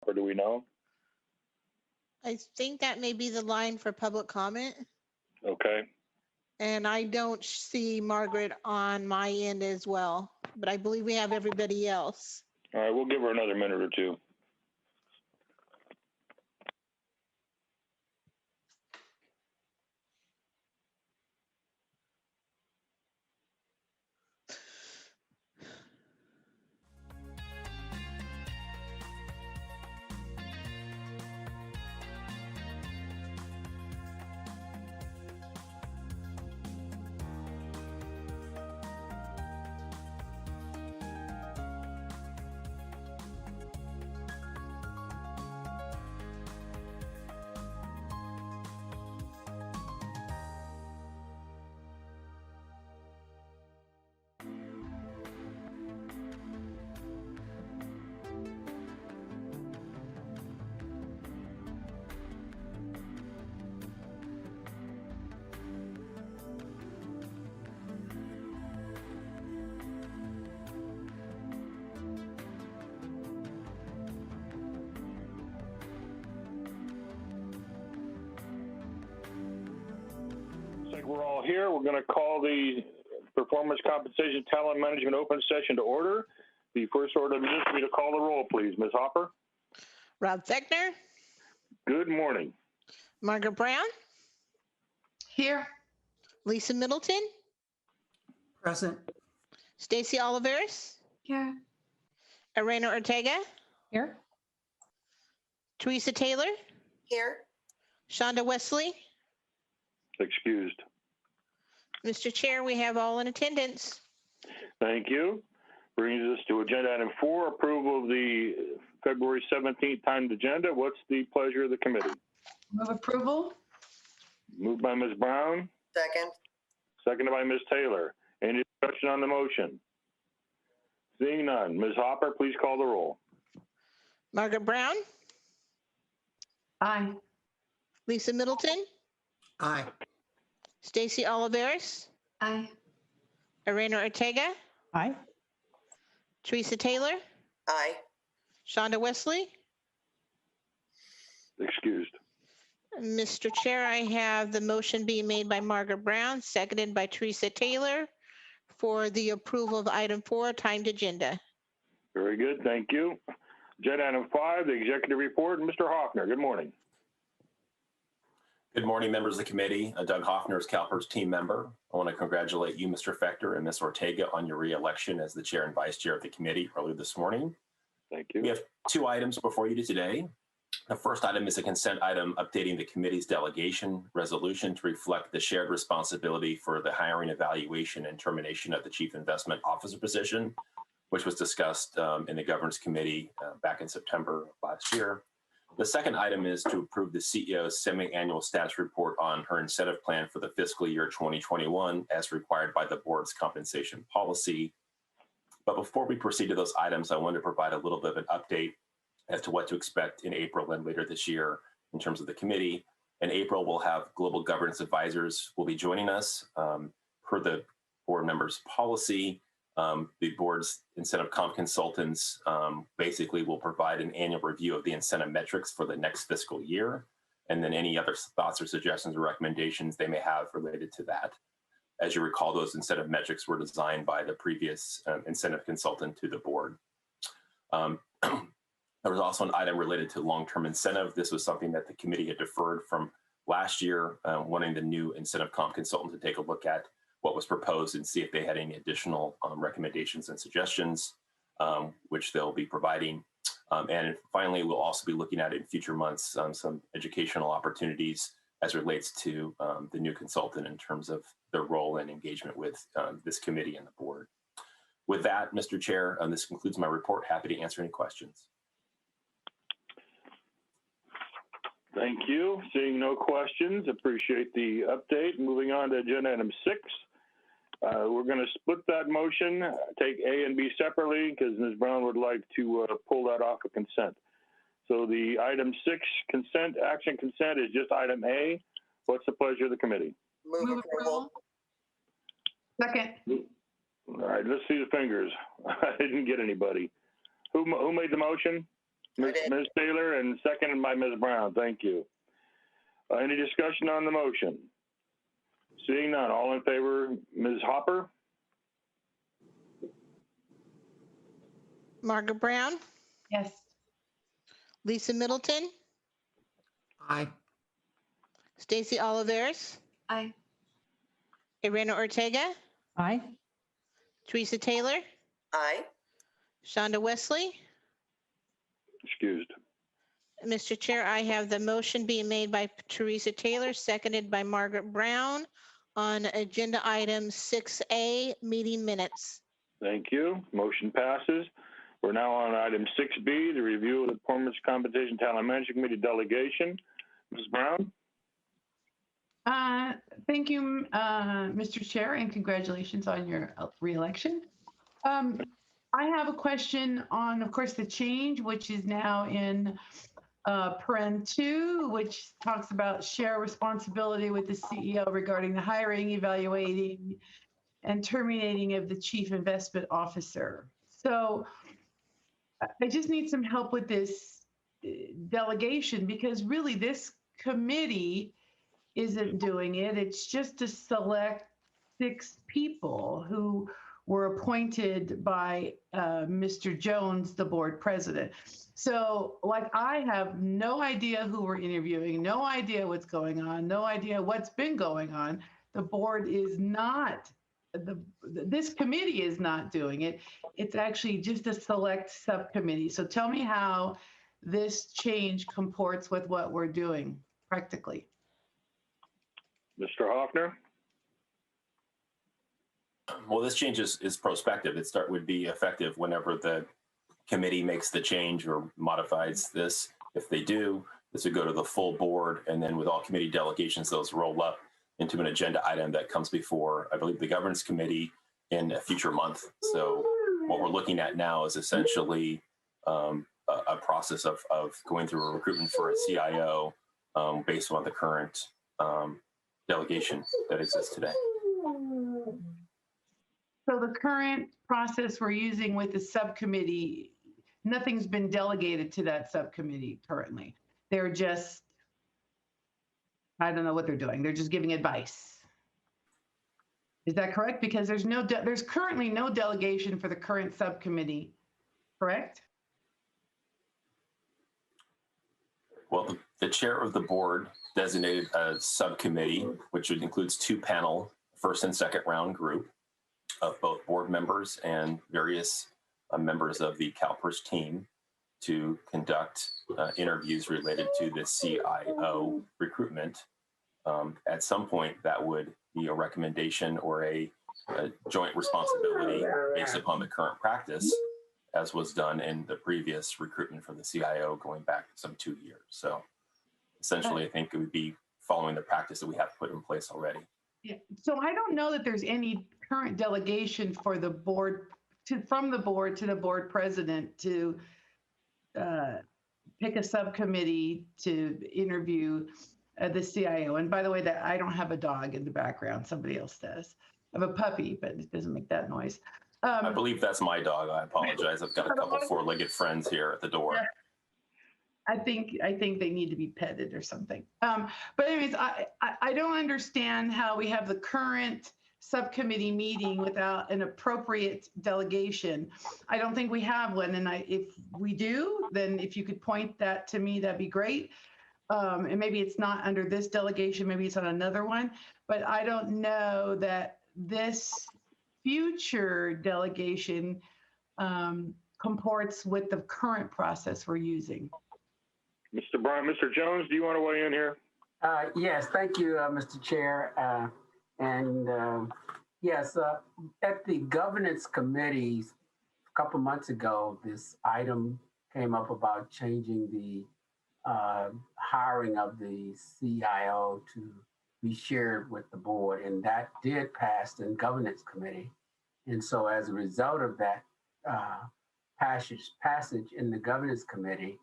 Or do we know? I think that may be the line for public comment. Okay. And I don't see Margaret on my end as well, but I believe we have everybody else. All right, we'll give her another minute or two. We're all here. We're going to call the Performance Compensation Talent Management Open Session to order. The first order of business will be to call the roll, please. Ms. Hopper? Rob Fechner, Good morning. Margaret Brown, Here. Lisa Middleton, Present. Stacy Oliveris, Here. Irena Ortega, Here. Teresa Taylor, Here. Shonda Wesley. Excused. Mr. Chair, we have all in attendance. Thank you. Brings us to agenda item 4, approval of the February 17th timed agenda. What's the pleasure of the committee? Move approval. Moved by Ms. Brown, Second. seconded by Ms. Taylor. Any discussion on the motion? Seeing none. Ms. Hopper, please call the roll. Margaret Brown, Aye. Lisa Middleton, Aye. Stacy Oliveris, Aye. Irena Ortega, Aye. Teresa Taylor, Aye. Shonda Wesley. Excused. Mr. Chair, I have the motion being made by Margaret Brown, seconded by Teresa Taylor for the approval of item 4, timed agenda. Very good. Thank you. Agenda item 5, the executive report. Mr. Hoffner, good morning. Good morning, members of the committee. Doug Hoffner is CalPERS team member. I want to congratulate you, Mr. Fector, and Ms. Ortega on your re-election as the chair and vice chair of the committee earlier this morning. Thank you. We have 2 items before you today. The first item is a consent item updating the committee's delegation resolution to reflect the shared responsibility for the hiring, evaluation, and termination of the chief investment officer position, which was discussed in the governance committee back in September of last year. The second item is to approve the CEO's semi-annual status report on her incentive plan for the fiscal year 2021 as required by the board's compensation policy. But before we proceed to those items, I want to provide a little bit of an update as to what to expect in April and later this year in terms of the committee. In April, we'll have global governance advisors will be joining us per the board members' policy. The board's incentive comp consultants basically will provide an annual review of the incentive metrics for the next fiscal year, and then any other thoughts or suggestions or recommendations they may have related to that. As you recall, those incentive metrics were designed by the previous incentive consultant to the board. There was also an item related to long-term incentive. This was something that the committee had deferred from last year, wanting the new incentive comp consultant to take a look at what was proposed and see if they had any additional recommendations and suggestions, which they'll be providing. And finally, we'll also be looking at in future months some educational opportunities as it relates to the new consultant in terms of their role and engagement with this committee and the board. With that, Mr. Chair, this concludes my report. Happy to answer any questions. Thank you. Seeing no questions, appreciate the update. Moving on to agenda item 6. We're going to split that motion, take A and B separately because Ms. Brown would like to pull that off of consent. So the item 6 consent, action consent is just item A. What's the pleasure of the committee? Move approval. Second. All right, let's see the fingers. I didn't get anybody. Who made the motion? Ms. Taylor, and seconded by Ms. Brown. Thank you. Any discussion on the motion? Seeing none, all in favor, Ms. Hopper? Margaret Brown, Yes. Lisa Middleton, Aye. Stacy Oliveris, Aye. Irene Ortega, Aye. Teresa Taylor, Aye. Shonda Wesley. Excused. Mr. Chair, I have the motion being made by Teresa Taylor, seconded by Margaret Brown on agenda item 6A, meeting minutes. Thank you. Motion passes. We're now on item 6B, the review of the Performance Compensation Talent Management Committee delegation. Ms. Brown? Thank you, Mr. Chair, and congratulations on your reelection. I have a question on, of course, the change, which is now in Paren 2, which talks about share responsibility with the CEO regarding the hiring, evaluating, and terminating of the chief investment officer. So I just need some help with this delegation, because really this committee isn't doing it. It's just to select 6 people who were appointed by Mr. Jones, the board president. So like, I have no idea who we're interviewing, no idea what's going on, no idea what's been going on. The board is not, this committee is not doing it. It's actually just a select subcommittee. So tell me how this change comports with what we're doing practically. Mr. Hoffner? Well, this change is prospective. Would be effective whenever the committee makes the change or modifies this. If they do, this would go to the full board, and then with all committee delegations, those roll up into an agenda item that comes before, I believe, the governance committee in a future month. So what we're looking at now is essentially a process of going through a recruitment for a CIO based on the current delegation that exists today. So the current process we're using with the subcommittee, nothing's been delegated to that subcommittee currently. They're just, I don't know what they're doing. They're just giving advice. Is that correct? Because there's currently no delegation for the current subcommittee, correct? Well, the chair of the board designated a subcommittee, which includes 2 panel, first and second round group of both board members and various members of the CalPERS team to conduct interviews related to the CIO recruitment. At some point, that would be a recommendation or a joint responsibility based upon the current practice, as was done in the previous recruitment for the CIO going back some 2 years. So essentially, I think it would be following the practice that we have put in place already. Yeah. So I don't know that there's any current delegation for the board from the board to the board president to pick a subcommittee to interview the CIO. And by the way, that I don't have a dog in the background. Somebody else does. I have a puppy, but it doesn't make that noise. I believe that's my dog. I apologize. I've got a couple 4-legged friends here at the door. Yeah. I think they need to be petted or something. But anyways, I don't understand how we have the current subcommittee meeting without an appropriate delegation. I don't think we have one, and if we do, then if you could point that to me, that'd be great. And maybe it's not under this delegation, maybe it's on another one, but I don't know that this future delegation comports with the current process we're using. Mr. Brown, Mr. Jones, do you want to weigh in here? Yes, thank you, Mr. Chair. Yes, at the governance committee a couple months ago, this item came up about changing the hiring of the CIO to be shared with the board, and that did pass in governance committee. And so as a result of that passage in the governance committee,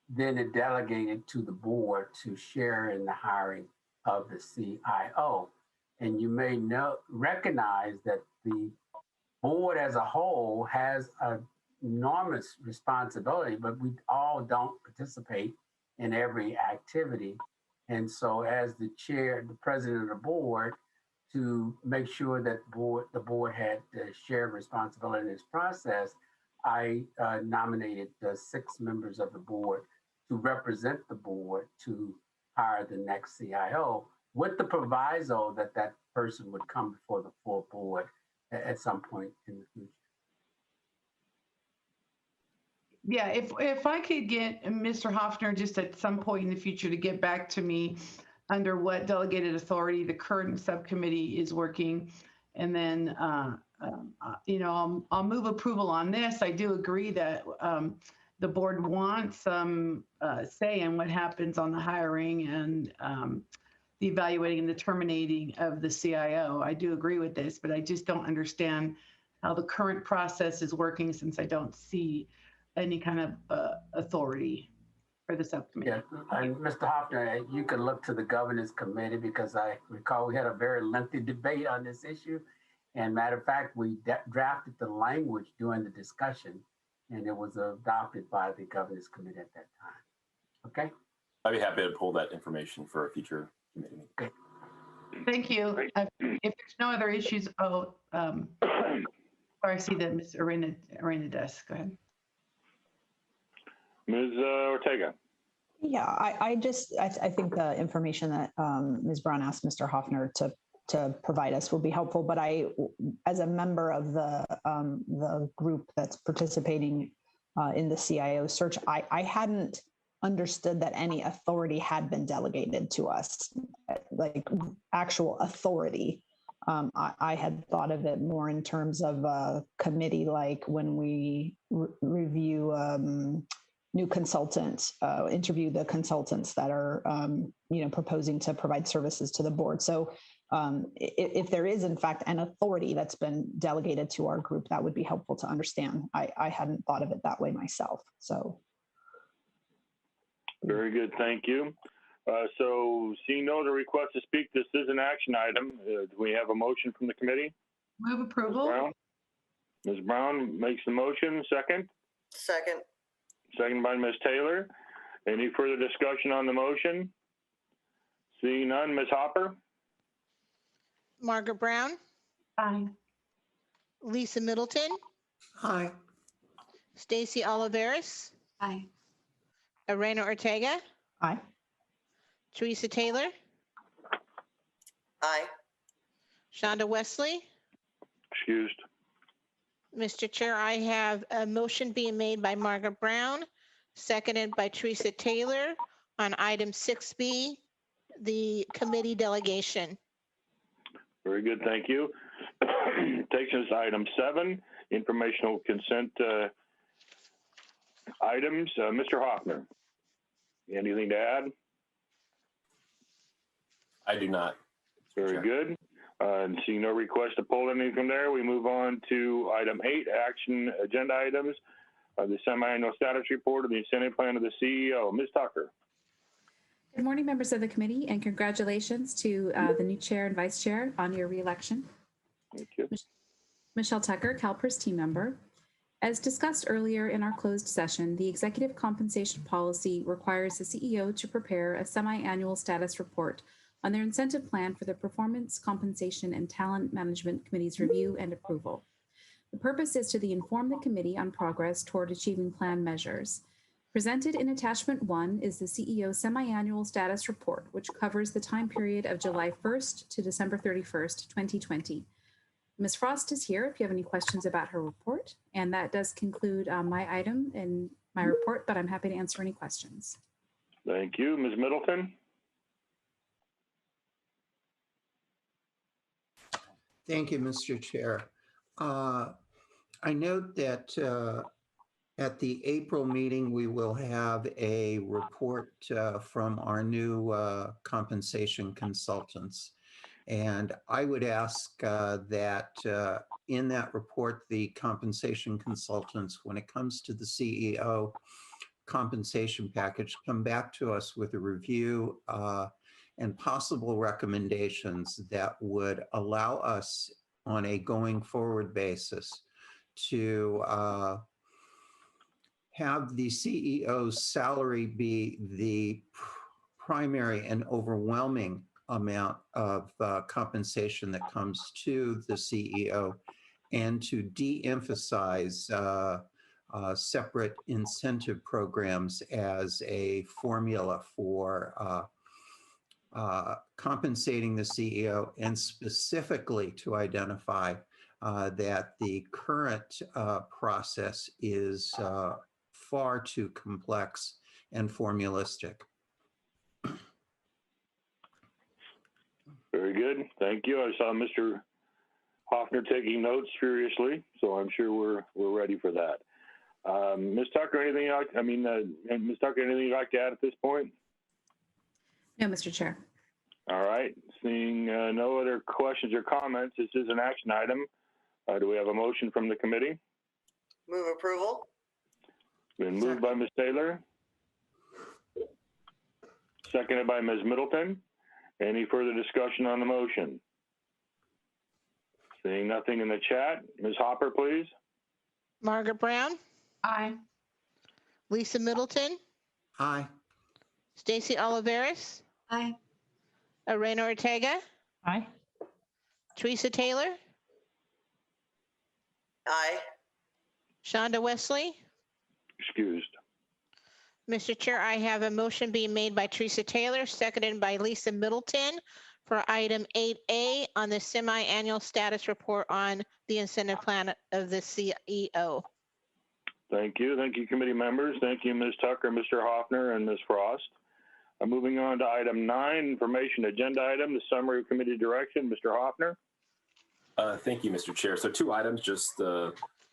then it delegated to the board to share in the hiring of the CIO. And you may recognize that the board as a whole has a enormous responsibility, but we all don't participate in every activity. And so as the chair, the president of the board, to make sure that the board had shared responsibility in this process, I nominated 6 members of the board to represent the board to hire the next CIO, with the proviso that that person would come before the full board at some point in the future. Yeah, if I could get Mr. Hoffner just at some point in the future to get back to me under what delegated authority the current subcommittee is working, and then I'll move approval on this. I do agree that the board wants some say in what happens on the hiring and the evaluating and the terminating of the CIO. I do agree with this, but I just don't understand how the current process is working, since I don't see any kind of authority for the subcommittee. Yeah, and Mr. Hoffner, you can look to the governance committee, because I recall we had a very lengthy debate on this issue. And matter of fact, we drafted the language during the discussion, and it was adopted by the governance committee at that time. Okay? I'd be happy to pull that information for a future committee meeting. Okay. Thank you. If there's no other issues, I see that Ms. Arena does. Go ahead. Ms. Ortega. Yeah, I think the information that Ms. Brown asked Mr. Hoffner to provide us will be helpful. But I, as a member of the group that's participating in the CIO search, I hadn't understood that any authority had been delegated to us, like actual authority. I had thought of it more in terms of a committee, like when we review new consultants, interview the consultants that are, proposing to provide services to the board. So if there is in fact an authority that's been delegated to our group, that would be helpful to understand. I hadn't thought of it that way myself, so. Very good, thank you. So seeing no other request to speak, this is an action item. Do we have a motion from the committee? Move approval. Ms. Brown makes the motion, second. Second. Second by Ms. Taylor. Any further discussion on the motion? Seeing none, Ms. Hopper? Margaret Brown, Aye. Lisa Middleton, Aye. Stacy Oliveris, Aye. Arena Ortega, Aye. Teresa Taylor, Aye. Shonda Wesley. Excused. Mr. Chair, I have a motion being made by Margaret Brown, seconded by Teresa Taylor on item 6B, the committee delegation. Very good, thank you. Takes us to item 7, informational consent items. Mr. Hoffner, anything to add? I do not. Very good. And seeing no request to pull anything from there, we move on to item 8, action agenda items. The semi-annual status report of the incentive plan of the CEO. Ms. Tucker. Good morning, members of the committee, and congratulations to the new chair and vice chair on your reelection. Thank you. Michelle Tucker, CalPERS team member. As discussed earlier in our closed session, the executive compensation policy requires the CEO to prepare a semi-annual status report on their incentive plan for the Performance, Compensation, and Talent Management Committee's review and approval. The purpose is to inform the committee on progress toward achieving plan measures. Presented in attachment 1 is the CEO's semi-annual status report, which covers the time period of July 1st to December 31st, 2020. Ms. Frost is here if you have any questions about her report, and that does conclude my item in my report, but I'm happy to answer any questions. Thank you. Ms. Middleton? Thank you, Mr. Chair. I note that at the April meeting, we will have a report from our new compensation consultants. And I would ask that in that report, the compensation consultants, when it comes to the CEO compensation package, come back to us with a review and possible recommendations that would allow us on a going forward basis to have the CEO's salary be the primary and overwhelming amount of compensation that comes to the CEO, and to de-emphasize separate incentive programs as a formula for compensating the CEO, and specifically to identify that the current process is far too complex and formulistic. Very good. Thank you. I saw Mr. Hoffner taking notes furiously, so I'm sure we're ready for that. Ms. Tucker, anything Ms. Tucker, anything you'd like to add at this point? No, Mr. Chair. All right. Seeing no other questions or comments, this is an action item. Do we have a motion from the committee? Move approval. Been moved by Ms. Taylor. Seconded by Ms. Middleton. Any further discussion on the motion? Seeing nothing in the chat, Ms. Hopper, please. Margaret Brown, Aye. Lisa Middleton, Aye. Stacy Oliveris, Aye. Elena Ortega, Aye. Teresa Taylor, Aye. Shonda Wesley. Excused. Mr. Chair, I have a motion being made by Teresa Taylor, seconded by Lisa Middleton for item 8A on the semi-annual status report on the incentive plan of the CEO. Thank you. Thank you, committee members. Thank you, Ms. Tucker, Mr. Hoffner, and Ms. Frost. Moving on to item 9, information agenda item, the summary of committee direction. Mr. Hoffner. Thank you, Mr. Chair. So 2 items, just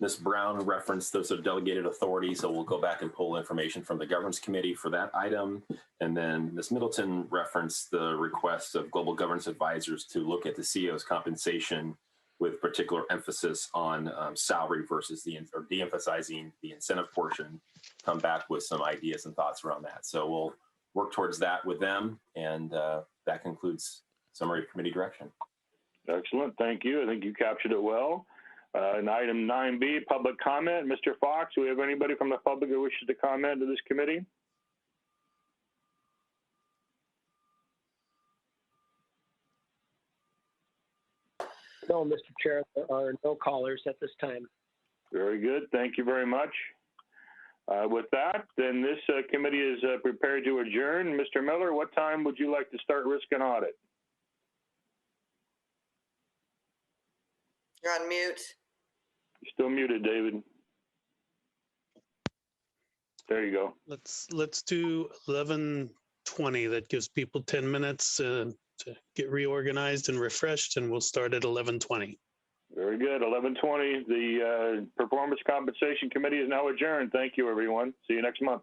Ms. Brown referenced those sort of delegated authority, so we'll go back and pull information from the governance committee for that item. And then Ms. Middleton referenced the request of global governance advisors to look at the CEO's compensation with particular emphasis on salary versus or de-emphasizing the incentive portion, come back with some ideas and thoughts around that. So we'll work towards that with them, and that concludes summary of committee direction. Excellent. Thank you. I think you captured it well. And item 9B, public comment. Mr. Fox, do we have anybody from the public who wishes to comment to this committee? No, Mr. Chair, there are no callers at this time. Very good. Thank you very much. With that, then this committee is prepared to adjourn. Mr. Miller, what time would you like to start risk and audit? You're on mute. You're still muted, David. There you go. Let's do 11:20. That gives people 10 minutes to get reorganized and refreshed, and we'll start at 11:20. Very good. 11:20. The Performance Compensation Committee is now adjourned. Thank you, everyone. See you next month.